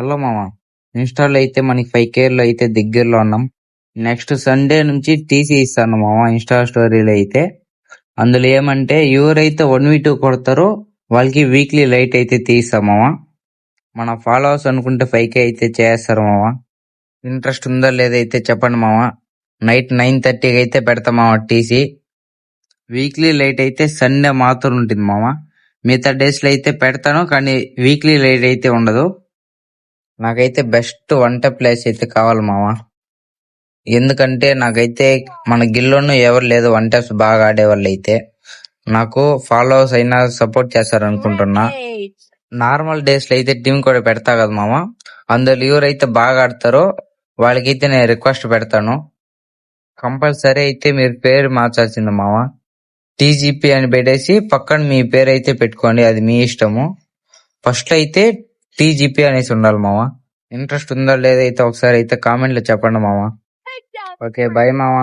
Hello మామ, ఇన్‌స్టా‌లో అయితే మనకి 5K'లో అయితే దగ్గరలో ఉన్నాం. నెక్స్ట్ సండే నుంచి టీసీ ఇస్తాను మామ. ఇన్‌స్టా స్టోరీలో అయితే అందులో ఏమంటే ఎవరైతే 1v2 కొడతారో వాళ్ళకి వీక్లీ లైట్ అయితే తీస్తాం మామ. మన ఫాలోవర్స్ అనుకుంటే 5K అయితే చేస్తారు మామ. ఇంట్రెస్ట్ ఉందా లేదా అయితే చెప్పండి మామ. నైట్ 9:30కి అయితే పెడతాం మామ టీసీ. వీక్లీ లైట్ అయితే సండే మాత్రం ఉంటుంది మామ. మిగతా డేస్లో అయితే పెడతాను, కానీ వీక్లీ లైట్ అయితే ఉండదు. నాకైతే బెస్ట్ వంట ప్లేస్ అయితే కావాలి మామ. ఎందుకంటే నాకైతే మన గిల్లోనూ ఎవరు లేదు వంట బాగా ఆడేవాళ్ళు అయితే. నాకు ఫాలోవర్స్ అయినా సపోర్ట్ చేస్తారు అనుకుంటున్నా. నార్మల్ డేస్ లో అయితే టీం కూడా పెడతా కదా మామ. అందులో ఎవరైతే బాగా ఆడతారో వాళ్ళకైతే నేను రిక్వెస్ట్ పెడతాను. కంపల్సరీ అయితే మీరు పేరు మార్చాల్సింది మామ. టీజీపీ అని పెట్టేసి పక్కన మీ పేరు అయితే పెట్టుకోండి, అది మీ ఇష్టము. ఫస్ట్ అయితే టీజీపీ అనేసి ఉండాలి మామ. ఇంట్రెస్ట్ ఉందా లేదా అయితే ఒకసారి అయితే కామెంట్ లో చెప్పండి మామ. ఓకే, బై మామ.